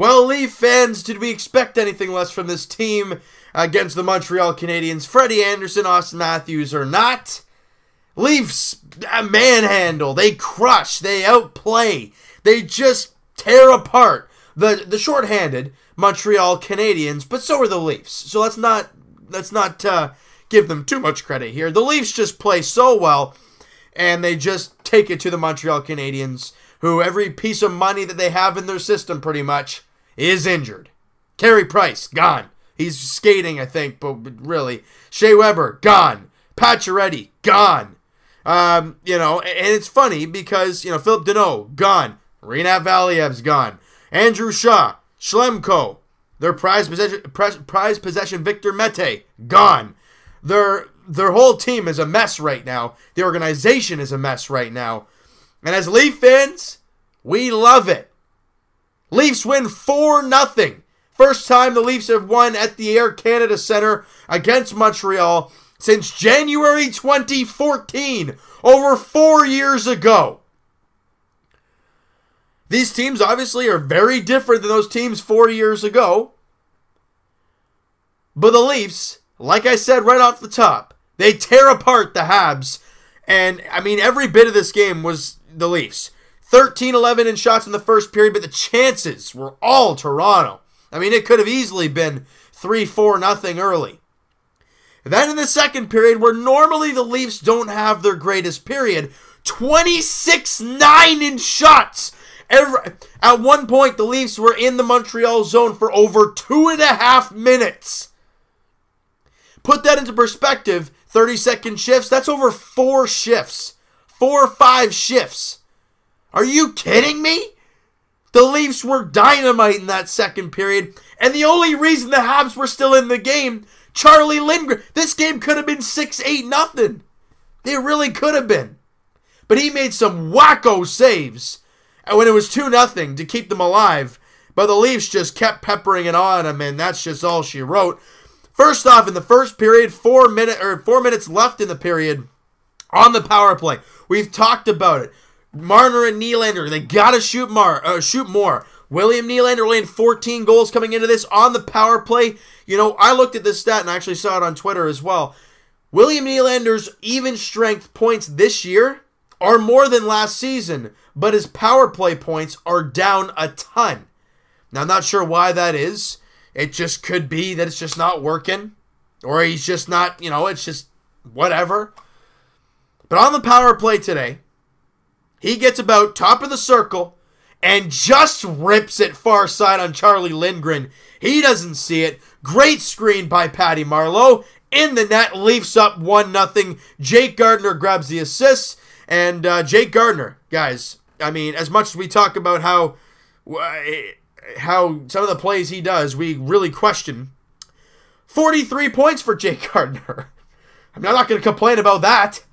Well, Leaf fans, did we expect anything less from this team against the Montreal Canadiens? Freddie Anderson, Austin Matthews or not? Leafs manhandle, they crush, they outplay, they just tear apart the shorthanded Montreal Canadiens, but so are the Leafs. So let's not give them too much credit here. The Leafs just play so well, and they just take it to the Montreal Canadiens, who every piece of money that they have in their system pretty much is injured. Carey Price, gone. He's skating, I think, but really. Shea Weber, gone. Pacioretty, gone. And it's funny because, Philip Deneau, gone. Rinat Valiev's gone. Andrew Shaw, Schlemko, their prize possession Victor Mete, gone. Their whole team is a mess right now. The organization is a mess right now. And as Leaf fans, we love it. Leafs win 4-0. First time the Leafs have won at the Air Canada Centre against Montreal since January 2014, over 4 years ago. These teams obviously are very different than those teams 4 years ago. But the Leafs, like I said right off the top, they tear apart the Habs. And, every bit of this game was the Leafs. 13-11 in shots in the first period, but the chances were all Toronto. It could have easily been 3-4-0 early. Then in the second period, where normally the Leafs don't have their greatest period, 26-9 in shots. At one point, the Leafs were in the Montreal zone for over 2.5 minutes. Put that into perspective, 30-second shifts, that's over 4 shifts. 4 or 5 shifts. Are you kidding me? The Leafs were dynamite in that second period, and the only reason the Habs were still in the game, Charlie Lindgren, this game could have been 6-8-0. It really could have been. But he made some wacko saves when it was 2-0 to keep them alive, but the Leafs just kept peppering it on him, and that's just all she wrote. First off, in the first period, 4 minutes left in the period on the power play. We've talked about it. Marner and Nylander, they gotta shoot more. William Nylander laying 14 goals coming into this on the power play. I looked at this stat and I actually saw it on Twitter as well. William Nylander's even strength points this year are more than last season, but his power play points are down a ton. Now, I'm not sure why that is. It just could be that it's just not working, or he's just not, it's just whatever. But on the power play today, he gets about top of the circle and just rips it far side on Charlie Lindgren. He doesn't see it. Great screen by Patty Marleau. In the net, Leafs up 1-0. Jake Gardiner grabs the assist. And Jake Gardiner, guys, as much as we talk about how some of the plays he does, we really question. 43 points for Jake Gardiner. I'm not going to complain about that.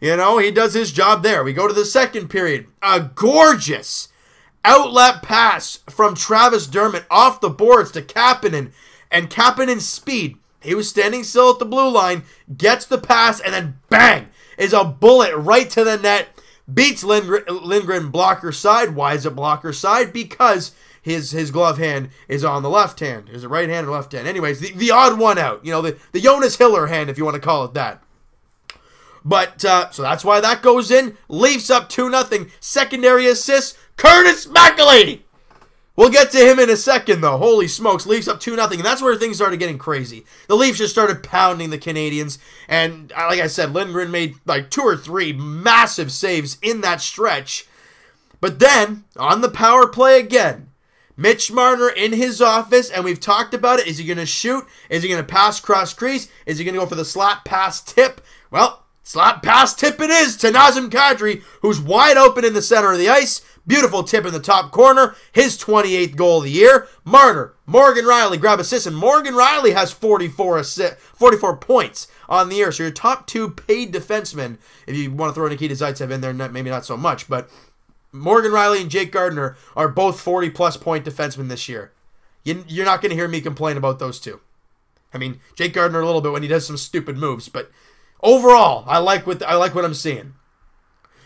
He does his job there. We go to the second period. A gorgeous outlet pass from Travis Dermott off the boards to Kapanen. And Kapanen's speed. He was standing still at the blue line, gets the pass, and then bang, is a bullet right to the net. Beats Lindgren blocker side. Why is it blocker side? Because his glove hand is on the left hand. Is it right hand or left hand? Anyways, the odd one out. The Jonas Hiller hand, if you want to call it that. But, so that's why that goes in. Leafs up 2-0. Secondary assist, Curtis McElhinney. We'll get to him in a second, though. Holy smokes, Leafs up 2-0. And that's where things started getting crazy. The Leafs just started pounding the Canadians. And, like I said, Lindgren made like 2 or 3 massive saves in that stretch. But then, on the power play again, Mitch Marner in his office, and we've talked about it. Is he going to shoot? Is he going to pass cross crease? Is he going to go for the slap pass tip? Well, slap pass tip it is to Nazem Kadri, who's wide open in the center of the ice. Beautiful tip in the top corner. His 28th goal of the year. Marner, Morgan Rielly grab assists, and Morgan Rielly has 44 points on the year. So your top 2 paid defensemen, if you want to throw Nikita Zaitsev in there, maybe not so much, but Morgan Rielly and Jake Gardiner are both 40-plus point defensemen this year. You're not going to hear me complain about those two. Jake Gardiner a little bit when he does some stupid moves, but overall, I like what I'm seeing.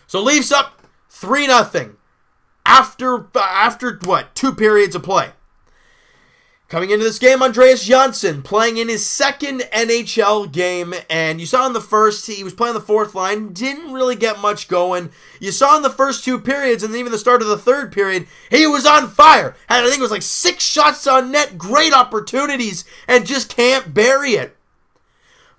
So Leafs up 3-0 after what? 2 periods of play. Coming into this game, Andreas Johnsson playing in his second NHL game, and you saw in the first, he was playing the fourth line, didn't really get much going. You saw in the first two periods, and even the start of the third period, he was on fire. Had, I think it was like 6 shots on net, great opportunities, and just can't bury it.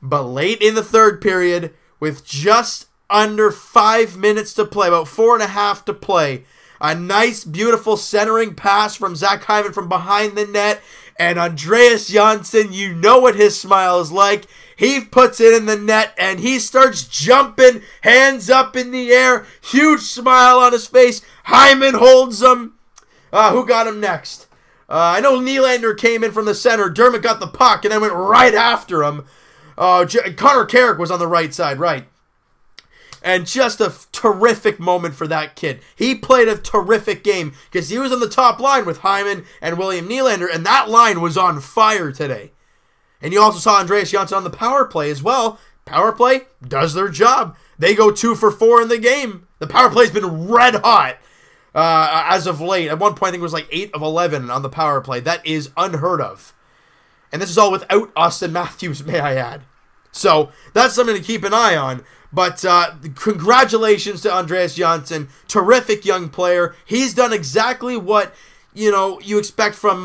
But late in the third period, with just under 5 minutes to play, about 4.5 to play, a nice, beautiful centering pass from Zach Hyman from behind the net. And Andreas Johnsson, you know what his smile is like. He puts it in the net and he starts jumping, hands up in the air. Huge smile on his face. Hyman holds him. Who got him next? I know Nylander came in from the center. Dermott got the puck and then went right after him. Connor Carrick was on the right side, right. And just a terrific moment for that kid. He played a terrific game because he was on the top line with Hyman and William Nylander, and that line was on fire today. And you also saw Andreas Johnsson on the power play as well. Power play does their job. They go 2 for 4 in the game. The power play's been red hot as of late. At one point, I think it was like 8 of 11 on the power play. That is unheard of. And this is all without Austin Matthews, may I add. So that's something to keep an eye on. But congratulations to Andreas Johnsson. Terrific young player. He's done exactly what, you expect from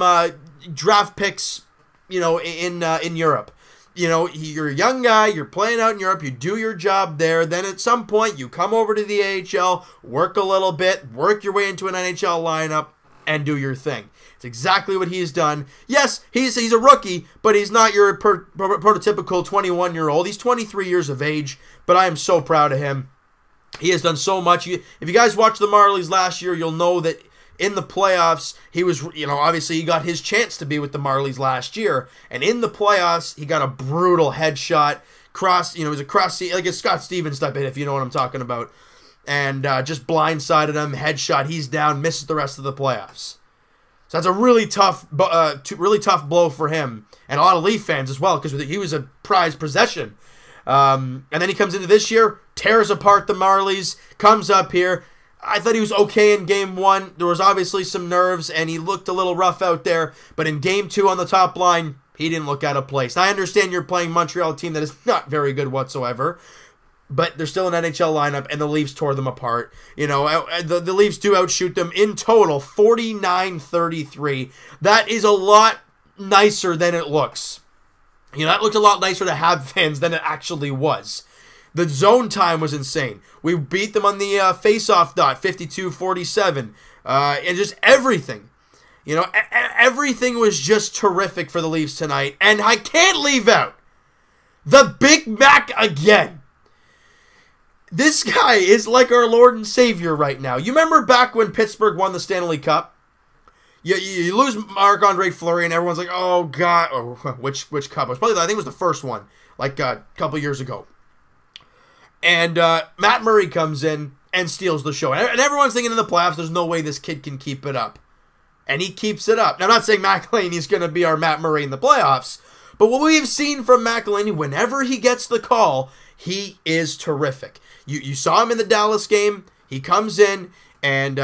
draft picks, in Europe. You're a young guy. You're playing out in Europe. You do your job there. Then at some point, you come over to the AHL, work a little bit, work your way into an NHL lineup, and do your thing. It's exactly what he's done. Yes, he's a rookie, but he's not your prototypical 21-year-old. He's 23 years of age, but I am so proud of him. He has done so much. If you guys watched the Marlies last year, you'll know that in the playoffs, he was, obviously he got his chance to be with the Marlies last year, and in the playoffs, he got a brutal headshot, it was a cross, like a Scott Stevens type hit, if you know what I'm talking about, and just blindsided him, headshot, he's down, misses the rest of the playoffs. So that's a really tough blow for him, and a lot of Leaf fans as well, because he was a prized possession. And then he comes into this year, tears apart the Marlies, comes up here. I thought he was okay in Game 1. There was obviously some nerves, and he looked a little rough out there. But in Game 2 on the top line, he didn't look out of place. Now, I understand you're playing Montreal team that is not very good whatsoever, but they're still an NHL lineup, and the Leafs tore them apart. The Leafs do outshoot them in total, 49-33. That is a lot nicer than it looks. That looked a lot nicer to have fans than it actually was. The zone time was insane. We beat them on the face-off dot, 52-47. And just everything. Everything was just terrific for the Leafs tonight. And I can't leave out the Big Mac again. This guy is like our Lord and Savior right now. You remember back when Pittsburgh won the Stanley Cup? You lose Marc-Andre Fleury, and everyone's like, "Oh God!" Or which cup? I think it was the first one, like a couple years ago. And Matt Murray comes in and steals the show, and everyone's thinking in the playoffs, "There's no way this kid can keep it up," and he keeps it up. Now, I'm not saying McElhinney's going to be our Matt Murray in the playoffs, but what we've seen from McElhinney, whenever he gets the call, he is terrific. You saw him in the Dallas game. He comes in. And,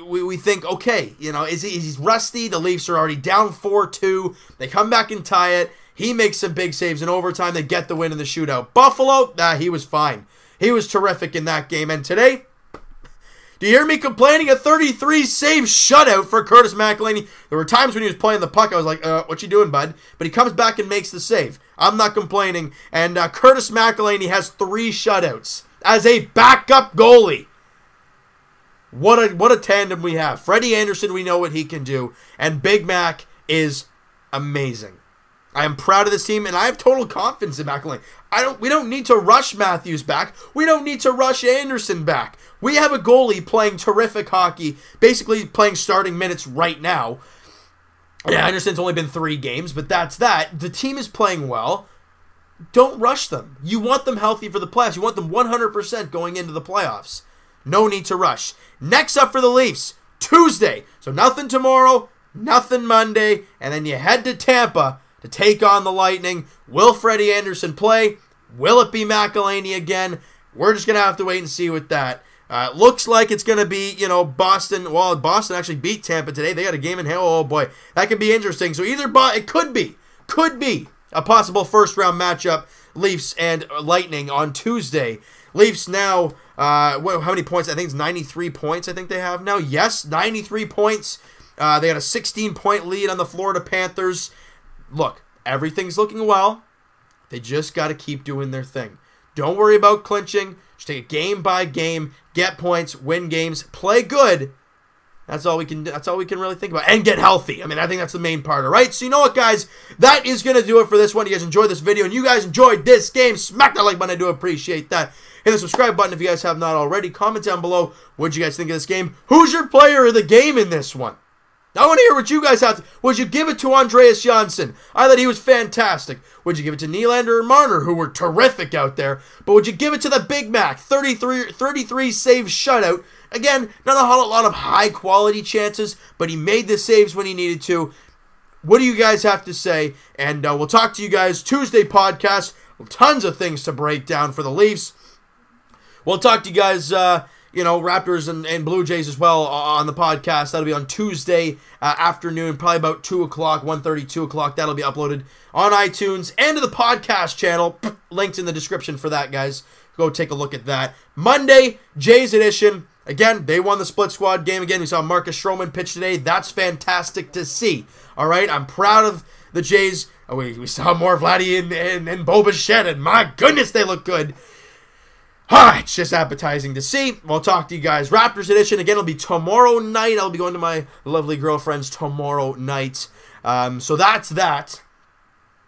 we think, okay, he's rusty. The Leafs are already down 4-2. They come back and tie it. He makes some big saves in overtime. They get the win in the shootout. Buffalo, he was fine. He was terrific in that game. And today, do you hear me complaining? A 33-save shutout for Curtis McElhinney. There were times when he was playing the puck, I was like, what you doing, bud? But he comes back and makes the save. I'm not complaining. And Curtis McElhinney has 3 shutouts as a backup goalie. What a tandem we have. Freddie Anderson, we know what he can do. And Big Mac is amazing. I am proud of this team, and I have total confidence in McElhinney. We don't need to rush Matthews back. We don't need to rush Anderson back. We have a goalie playing terrific hockey, basically playing starting minutes right now. Yeah, Anderson's only been 3 games, but that's that. The team is playing well. Don't rush them. You want them healthy for the playoffs. You want them 100% going into the playoffs. No need to rush. Next up for the Leafs, Tuesday. So nothing tomorrow, nothing Monday, and then you head to Tampa to take on the Lightning. Will Freddie Anderson play? Will it be McElhinney again? We're just going to have to wait and see with that. Looks like it's going to be, Boston. Well, Boston actually beat Tampa today. They got a game in hand. Oh, boy. That could be interesting. So either it could be a possible first-round matchup, Leafs and Lightning on Tuesday. Leafs now, how many points? I think it's 93 points I think they have now. Yes, 93 points. They got a 16-point lead on the Florida Panthers. Look, everything's looking well. They just got to keep doing their thing. Don't worry about clinching. Just take it game by game, get points, win games, play good. That's all we can do. That's all we can really think about. And get healthy. I mean, I think that's the main part, all right? So you know what, guys? That is going to do it for this one. You guys enjoyed this video, and you guys enjoyed this game. Smack that like button. I do appreciate that. Hit the subscribe button if you guys have not already. Comment down below. What did you guys think of this game? Who's your player of the game in this one? I want to hear what you guys have to... Would you give it to Andreas Janssen? I thought he was fantastic. Would you give it to Nylander or Marner, who were terrific out there? But would you give it to the Big Mac? 33 save shutout. Again, not a whole lot of high-quality chances, but he made the saves when he needed to. What do you guys have to say? And we'll talk to you guys Tuesday podcast. Tons of things to break down for the Leafs. We'll talk to you guys... Raptors and Blue Jays as well on the podcast. That'll be on Tuesday afternoon, probably about 2 o'clock, 1:30, 2 o'clock. That'll be uploaded on iTunes and to the podcast channel. Linked in the description for that, guys. Go take a look at that. Monday, Jays edition. Again, they won the split squad game. Again, we saw Marcus Stroman pitch today. That's fantastic to see. All right, I'm proud of the Jays. We saw more Vladdy and Bo Bichette, and my goodness, they look good. It's just appetizing to see. We'll talk to you guys. Raptors edition, again, it'll be tomorrow night. I'll be going to my lovely girlfriend's tomorrow night. So that's that.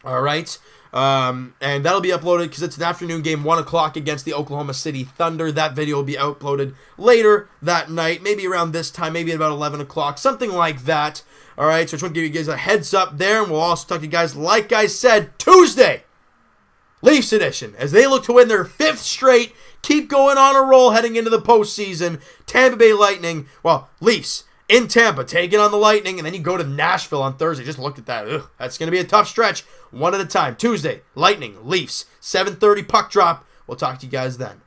All right. And that'll be uploaded because it's an afternoon game, 1 o'clock against the Oklahoma City Thunder. That video will be uploaded later that night, maybe around this time, maybe about 11 o'clock, something like that. All right. So I just want to give you guys a heads up there. And we'll also talk to you guys, like I said, Tuesday. Leafs edition, as they look to win their 5th straight, keep going on a roll heading into the postseason. Tampa Bay Lightning, Leafs in Tampa, taking on the Lightning, and then you go to Nashville on Thursday. Just looked at that. That's going to be a tough stretch. One at a time. Tuesday, Lightning, Leafs, 7:30 puck drop. We'll talk to you guys then.